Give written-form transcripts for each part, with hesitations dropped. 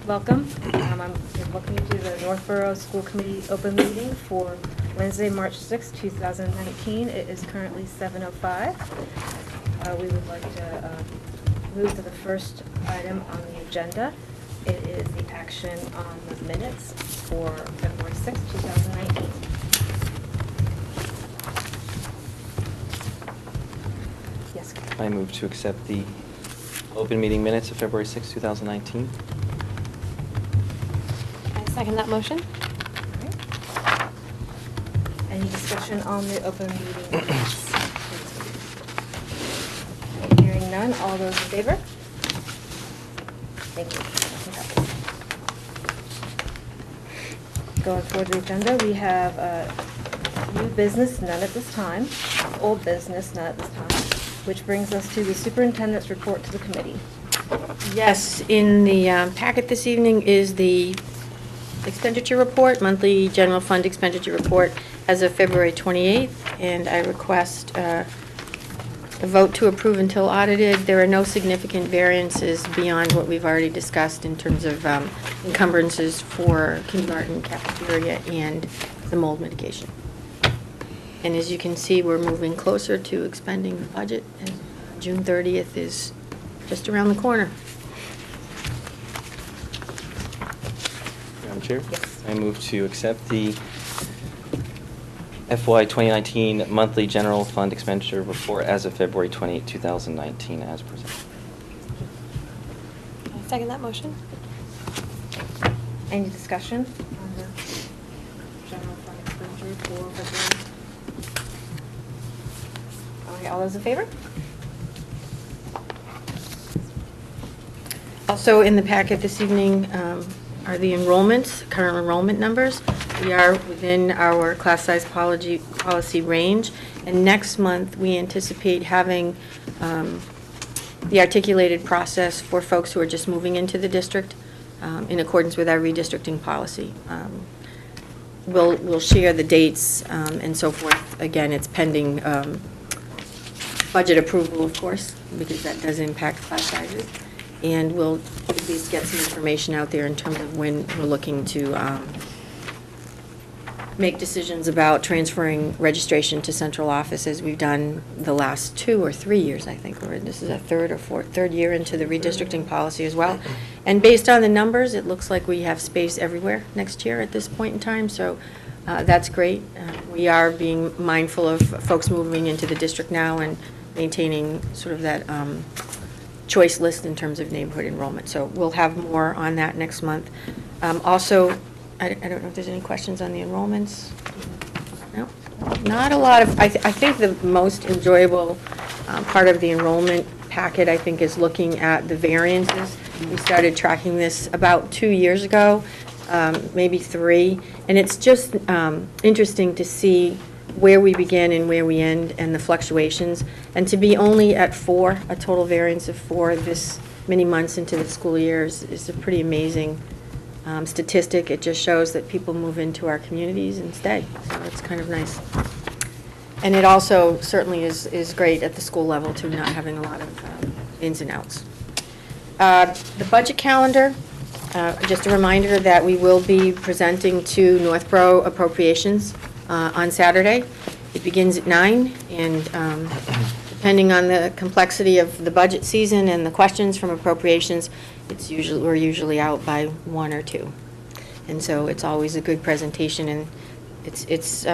Welcome. I'm welcoming you to the Northborough School Committee open meeting for Wednesday, March 6, 2019. It is currently 7:05. We would like to move to the first item on the agenda. It is the action on the minutes for February 6, 2019. Yes. I move to accept the open meeting minutes of February 6, 2019. I second that motion. All right. Any discussion on the open meeting minutes? Hearing none, all those in favor? Thank you. Going forward to the agenda, we have new business, none at this time, old business, none at this time, which brings us to the Superintendent's Report to the committee. Yes, in the packet this evening is the expenditure report, monthly general fund expenditure report as of February 28th, and I request a vote to approve until audited. There are no significant variances beyond what we've already discussed in terms of encumbrances for kindergarten cafeteria and the mold mitigation. And as you can see, we're moving closer to expending the budget, and June 30th is just around the corner. Madam Chair? Yes. I move to accept the FY 2019 monthly general fund expenditure report as of February 28, 2019 as presented. I second that motion. Any discussion on the general fund expenditure for February? Okay, all those in favor? Also in the packet this evening are the enrollments, current enrollment numbers. We are within our class size policy range, and next month we anticipate having the articulated process for folks who are just moving into the district in accordance with our redistricting policy. We'll share the dates and so forth. Again, it's pending budget approval, of course, because that does impact class sizes. And we'll at least get some information out there in terms of when we're looking to make decisions about transferring registration to central office, as we've done the last 2 or 3 years, I think. This is a third year into the redistricting policy as well. And based on the numbers, it looks like we have space everywhere next year at this point in time, so that's great. We are being mindful of folks moving into the district now and maintaining sort of that choice list in terms of neighborhood enrollment. So we'll have more on that next month. Also, I don't know if there's any questions on the enrollments. No, not a lot of. I think the most enjoyable part of the enrollment packet, I think, is looking at the variances. We started tracking this about 2 years ago, maybe 3, and it's just interesting to see where we begin and where we end and the fluctuations. And to be only at 4, a total variance of 4 this many months into the school year is a pretty amazing statistic. It just shows that people move into our communities and stay. So it's kind of nice. And it also certainly is great at the school level too, not having a lot of ins and outs. The budget calendar, just a reminder that we will be presenting to Northborough appropriations on Saturday. It begins at 9, and depending on the complexity of the budget season and the questions from appropriations, we're usually out by 1 or 2, and so it's always a good presentation, and it's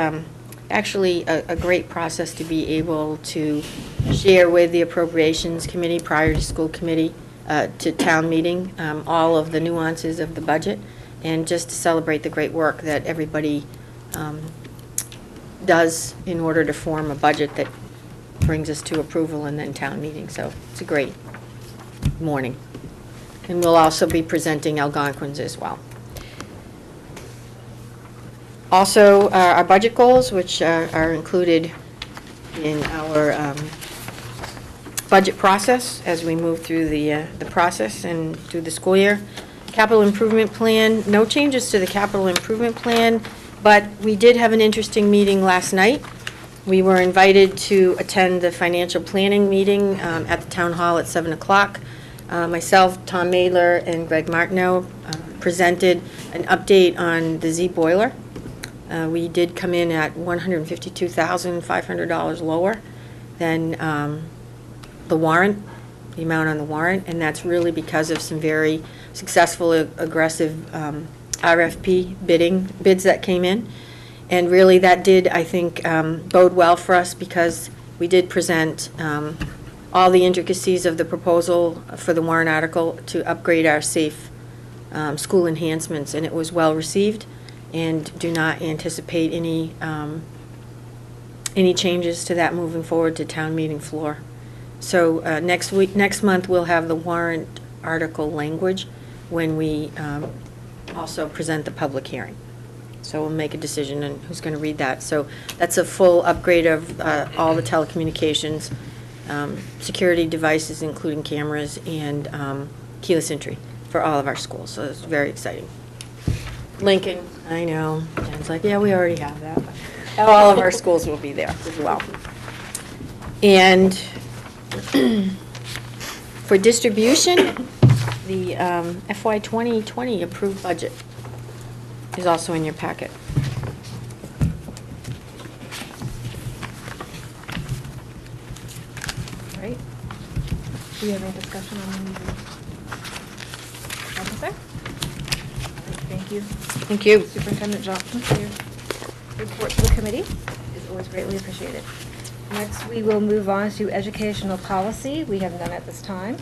actually a great process to be able to share with the appropriations committee prior to school committee to town meeting all of the nuances of the budget, and just to celebrate the great work that everybody does in order to form a budget that brings us to approval and then town meeting. So it's a great morning. And we'll also be presenting Algonquins as well. Also, our budget goals, which are included in our budget process as we move through the process and through the school year. Capital improvement plan, no changes to the capital improvement plan, but we did have an interesting meeting last night. We were invited to attend the financial planning meeting at the town hall at 7 o'clock. Myself, Tom Madler, and Greg Martineau presented an update on the Z boiler. We did come in at $152,500 lower than the warrant, the amount on the warrant, and that's really because of some very successful, aggressive RFP bids that came in. And really, that did, I think, bode well for us, because we did present all the intricacies of the proposal for the warrant article to upgrade our safe school enhancements, and it was well received, and do not anticipate any changes to that moving forward to town meeting floor. So next month, we'll have the warrant article language when we also present the public hearing. So we'll make a decision on who's going to read that. So that's a full upgrade of all the telecommunications, security devices, including cameras, and keyless entry for all of our schools. So it's very exciting. Lincoln, I know. Jen's like, yeah, we already have that. But all of our schools will be there as well. And for distribution, the FY 2020 approved budget is also in your packet. Right? Do you have any discussion on the officer? Thank you. Thank you. Superintendent Johnson, for your report to the committee is always greatly appreciated. Next, we will move on to educational policy. We have none at this time.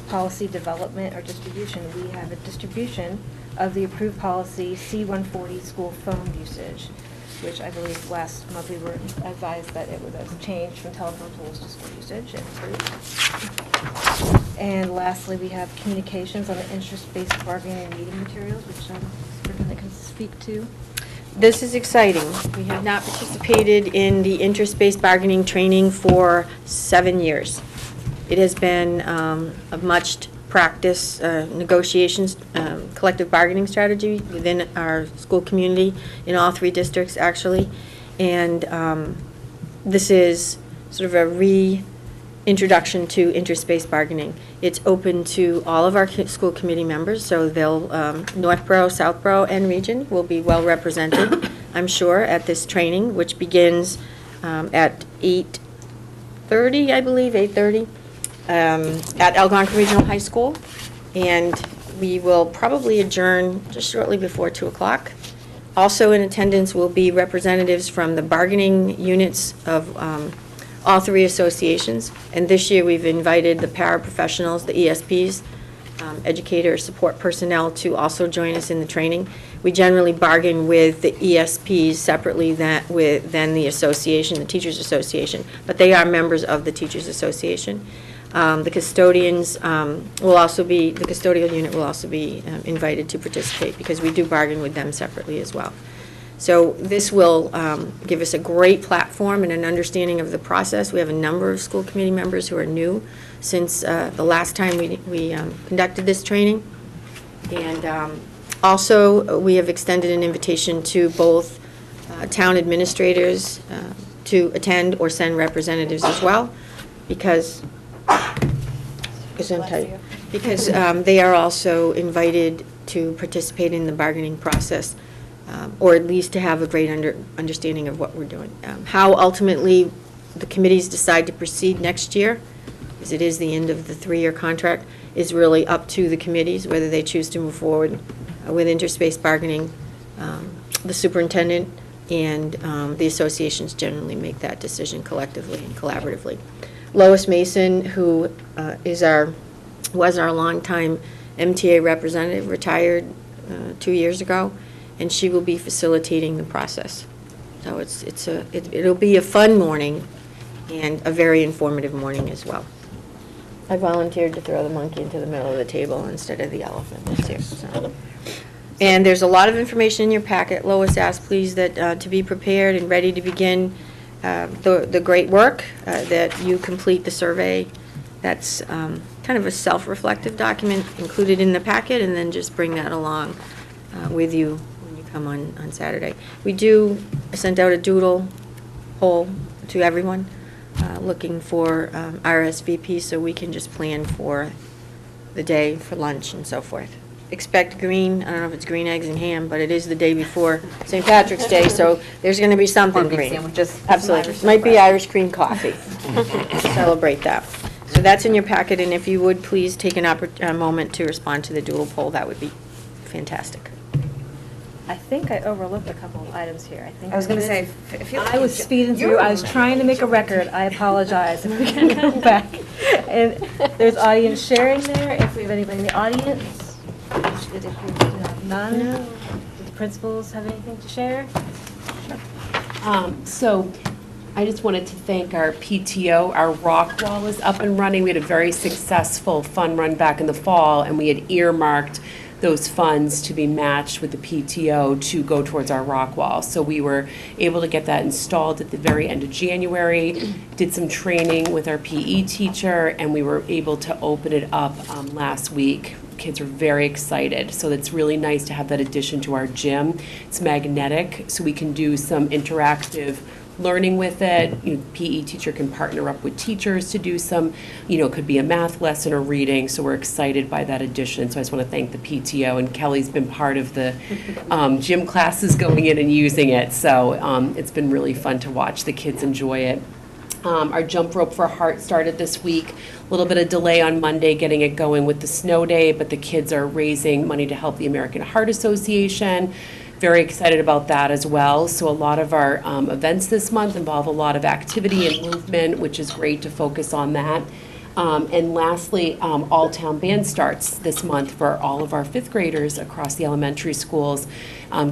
Policy development or distribution. We have a distribution of the approved policy C-140 school phone usage, which I believe last month we were advised that it was a change from telephone tools to school usage and approved. And lastly, we have communications on the interest-based bargaining and meeting materials, which Superintendent can speak to. This is exciting. We have not participated in the interest-based bargaining training for 7 years. It has been a much practice negotiations, collective bargaining strategy within our school community in all 3 districts, actually. And this is sort of a reintroduction to interest-based bargaining. It's open to all of our school committee members, so they'll, Northborough, Southborough, and region will be well represented, I'm sure, at this training, which begins at 8:30, I believe, 8:30. At Algonquin Regional High School, and we will probably adjourn just shortly before 2 o'clock. Also in attendance will be representatives from the bargaining units of all 3 associations, and this year we've invited the paraprofessionals, the ESPs, educator support personnel, to also join us in the training. We generally bargain with the ESPs separately than the association, the Teachers Association, but they are members of the Teachers Association. The custodians will also be, the custodial unit will also be invited to participate, because we do bargain with them separately as well. So this will give us a great platform and an understanding of the process. We have a number of school committee members who are new since the last time we conducted this training. And also, we have extended an invitation to both town administrators to attend or send representatives as well, because they are also invited to participate in the bargaining process, or at least to have a great understanding of what we're doing. How ultimately the committees decide to proceed next year, as it is the end of the 3-year contract, is really up to the committees, whether they choose to move forward with interspace bargaining. The superintendent and the associations generally make that decision collectively and collaboratively. Lois Mason, who was our longtime MTA representative, retired 2 years ago, and she will be facilitating the process. So it'll be a fun morning and a very informative morning as well. I volunteered to throw the monkey into the middle of the table instead of the elephant this year. So. And there's a lot of information in your packet. Lois asked, please, that to be prepared and ready to begin the great work, that you complete the survey. That's kind of a self-reflective document included in the packet, and then just bring that along with you when you come on Saturday. We sent out a doodle poll to everyone looking for RSVP, so we can just plan for the day, for lunch, and so forth. expect green, I don't know if it's green eggs and ham, but it is the day before St. Patrick's Day, so there's going to be something Corned beef green. sandwiches. Absolutely. Irish Might be bread. Irish cream coffee. Celebrate that. So that's in your packet, and if you would, please take a moment to respond to the doodle poll, that would be fantastic. I think I overlooked a couple of items here. I was going to say, if you. I was speeding through, I was trying to make a record, I apologize, if we can go back. And there's audience sharing there, if we have anybody in the audience. It appears to have none. No. Do the principals have anything to share? So I just wanted to thank our PTO. Our rock wall is up and running. We had a very successful fun run back in the fall, and we had earmarked those funds to be matched with the PTO to go towards our rock wall. So we were able to get that installed at the very end of January, did some training with our PE teacher, and we were able to open it up last week. Kids are very excited, so it's really nice to have that addition to our gym. It's magnetic, so we can do some interactive learning with it. PE teacher can partner up with teachers to do some, it could be a math lesson or reading, so we're excited by that addition. So I just want to thank the PTO, and Kelly's been part of the gym classes going in and using it, so it's been really fun to watch the kids enjoy it. Our jump rope for Heart started this week. A little bit of delay on Monday getting it going with the snow day, but the kids are raising money to help the American Heart Association. Very excited about that as well. So a lot of our events this month involve a lot of activity and movement, which is great to focus on that. And lastly, All Town Band starts this month for all of our fifth graders across the elementary schools.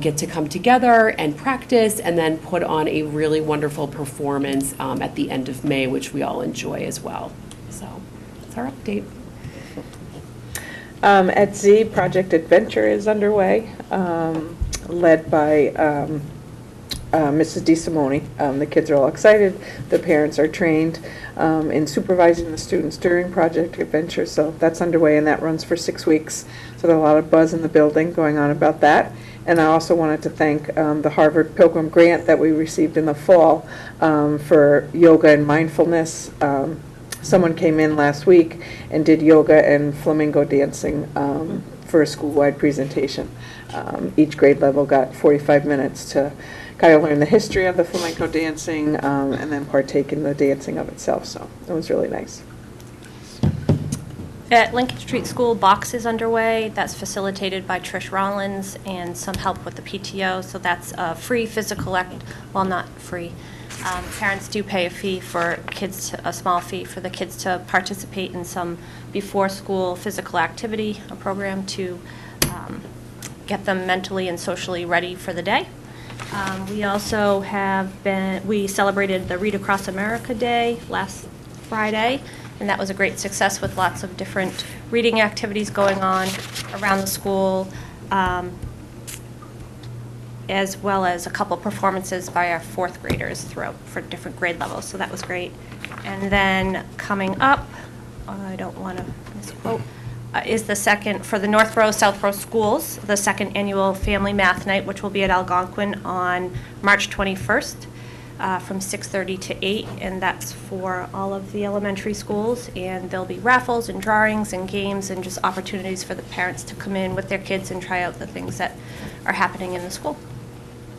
Get to come together and practice and then put on a really wonderful performance at the end of May, which we all enjoy as well. So that's our update. At Z, Project Adventure is underway, led by Mrs. DeSimone. The kids are all excited. The parents are trained in supervising the students during Project Adventure, so that's underway, and that runs for 6 weeks. So there's a lot of buzz in the building going on about that. And I also wanted to thank the Harvard Pilgrim Grant that we received in the fall for yoga and mindfulness. Someone came in last week and did yoga and flamingo dancing for a school-wide presentation. Each grade level got 45 minutes to kind of learn the history of the flamenco dancing and then partake in the dancing of itself. So it was really nice. At Lincoln Street School, Box is underway. That's facilitated by Trish Rollins and some help with the PTO. So that's a free physical well, not free. Parents do pay a fee for kids, a small fee for the kids to participate in some before-school physical activity, a program to get them mentally and socially ready for the day. We also we celebrated the Read Across America Day last Friday, and that was a great success with lots of different reading activities going on around the school, as well as a couple performances by our fourth graders throughout for different grade levels, so that was great. And then coming up, I don't want to misquote, is the second, for the Northborough, Southborough schools, the second annual Family Math Night, which will be at Algonquin on March 21st from 6:30 to 8, and that's for all of the elementary schools. And there'll be raffles and drawings and games and just opportunities for the parents to come in with their kids and try out the things that are happening in the school.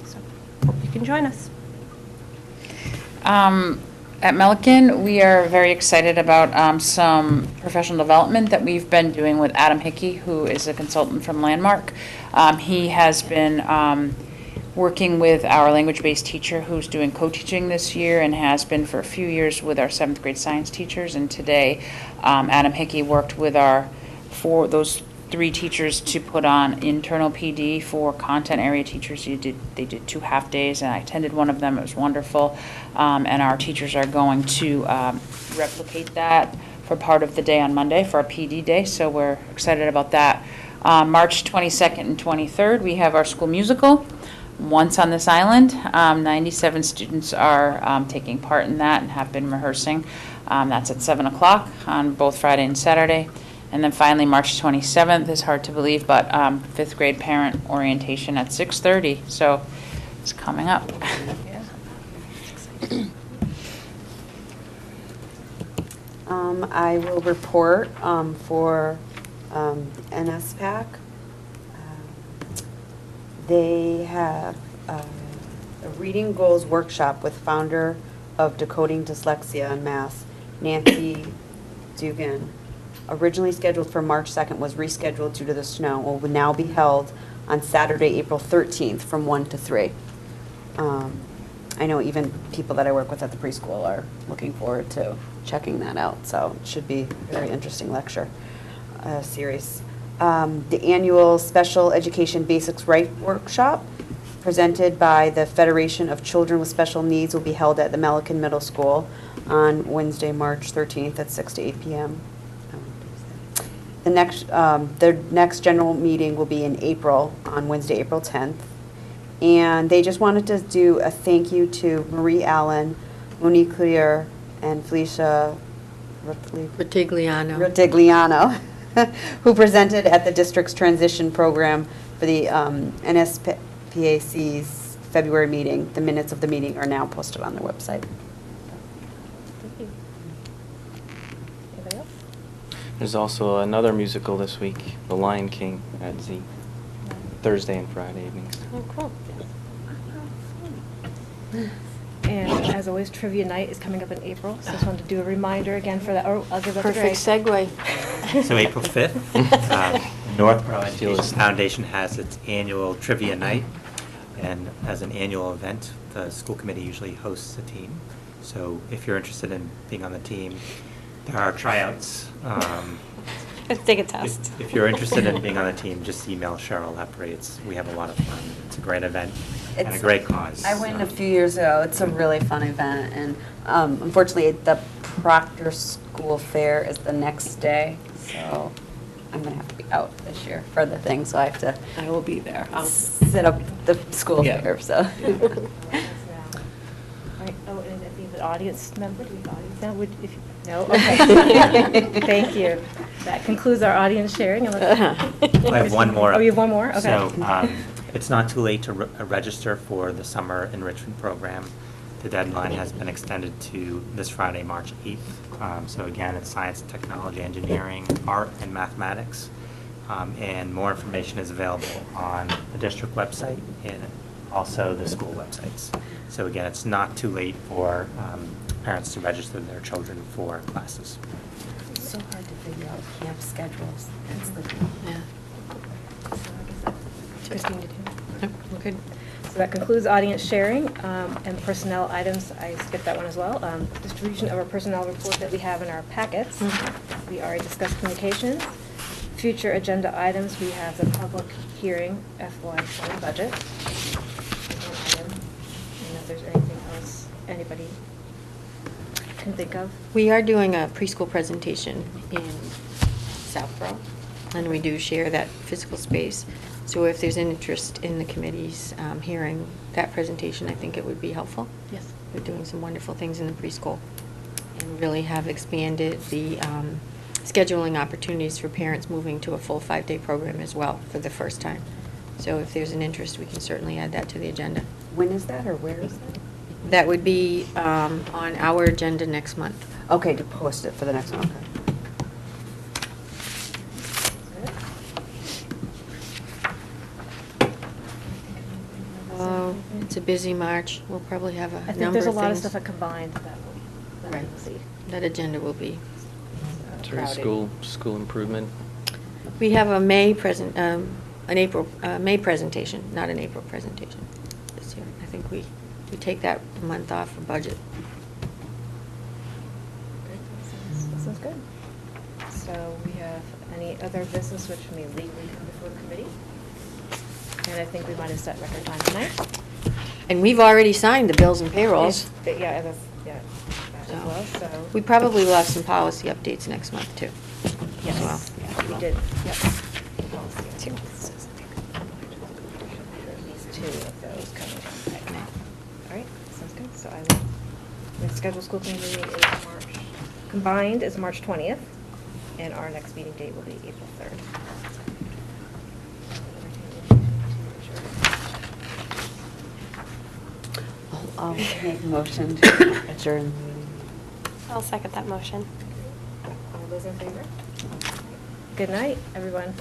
So hope you can join us. At Millikin, we are very excited about some professional development that we've been doing with Adam Hickey, who is a consultant from Landmark. He has been working with our language-based teacher who's doing co-teaching this year and has been for a few years with our 7th grade science teachers. And today, Adam Hickey worked with those 3 teachers to put on internal PD for content area teachers. They did 2 half days, and I attended one of them. It was wonderful. And our teachers are going to replicate that for part of the day on Monday for our PD day, so we're excited about that. March 22nd and 23rd, we have our school musical, Once on This Island. 97 students are taking part in that and have been rehearsing. That's at 7 o'clock on both Friday and Saturday. And then finally, March 27th is hard to believe, but 5th grade parent orientation at 6:30. So it's coming up. I will report for NSPAC. They have a reading goals workshop with founder of Decoding Dyslexia in Mass, Nancy Dugan. Originally scheduled for March 2nd, was rescheduled due to the snow, will now be held on Saturday, April 13th from 1 to 3. I know even people that I work with at the preschool are looking forward to checking that out, so it should be a very interesting lecture series. The annual Special Education Basics Right workshop presented by the Federation of Children with Special Needs will be held at the Millikin Middle School on Wednesday, March 13th at 6 to 8 p.m. Their next general meeting will be in April, on Wednesday, April 10th. And they just wanted to do a thank you to Marie Allen, Monique Clear, and Felicia Rotigliano, who presented at the district's transition program for the NSPAC's February meeting. The minutes of the meeting are now posted on their website. Thank you. Anybody else? There's also another musical this week, The Lion King at Z, Thursday and Friday evenings. Oh, cool. And as always, trivia night is coming up in April, so I just wanted to do a reminder again for that. Oh, I'll give that to Greg. Perfect segue. So April 5th, Northborough Education Foundation has its annual trivia night. And as an annual event, the school committee usually hosts a team. So if you're interested in being on the team, there are tryouts. Let's take a test. If you're interested in being on the team, just email Cheryl Lepre. We have a lot of fun. It's a great event and a great cause. I went a few years ago. It's a really fun event, and unfortunately, the Proctor School Fair is the next day, so I'm going to have to be out this year for the thing, so I have to I will be there. set up the school fair, so. Right. Oh, and if you have an audience member, do we have an audience now? If you, no? Okay. Thank you. That concludes our audience sharing. I have one more. Oh, you have one more? Okay. So it's not too late to register for the summer enrichment program. The deadline has been extended to this Friday, March 8th. So again, it's science, technology, engineering, art, and mathematics. And more information is available on the district website and also the school websites. So again, it's not too late for parents to register their children for classes. It's so hard to figure out camp schedules. That's the thing. Yeah. Christine, did you? No, we're good. So that concludes audience sharing and personnel items. I skipped that one as well. Distribution of our personnel report that we have in our packets. We already discussed communications. Future agenda items, we have the public hearing FY20 budget. And if there's anything else anybody can think of. We are doing a preschool presentation in Southborough, and we do share that physical space. So if there's an interest in the committee's hearing that presentation, I think it would be helpful. Yes. We're doing some wonderful things in the preschool and really have expanded the scheduling opportunities for parents moving to a full 5-day program as well for the first time. So if there's an interest, we can certainly add that to the agenda. When is that, or where is that? That would be on our agenda next month. Okay, to post it for the next one, okay. It's a busy March. We'll probably have a number of I things. think there's a lot of stuff that combined that we'll Right. see. That agenda will be Sort of crowded. school improvement. We have a May May presentation, not an April presentation this year. I think we take that month off for budget. That sounds good. So we have any other business which may legally come before the committee? And I think we might have set record time tonight. And we've already signed the bills and payrolls. Yeah, that as well, so. We probably will have some policy updates next month, too. Yes, as well. yeah, we did, yep. Two. At least 2 of those coming up. Okay. All right, sounds good. So we'll schedule school committee meeting is March, combined is March 20th, and our next meeting date will be April 3rd. I'll make a motion to adjourn the meeting. I'll second that motion. All those in favor? Good night, everyone.